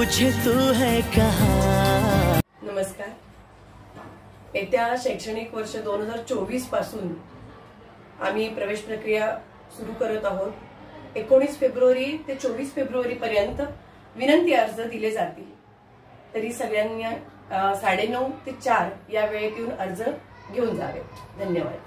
मुझे तू है कहाँ। नमस्कार। येत्या शैक्षणिक वर्ष 2024 पासून आम्ही प्रवेश प्रक्रिया सुरू करत आहोत। 19 फेब्रुवारी ते 24 फेब्रुवारी पर्यंत विनंती अर्ज दिले जातील। तरी सगळ्यांनी 9:30 ते 4 या वेळेत येऊन अर्ज घेऊन जावे। धन्यवाद।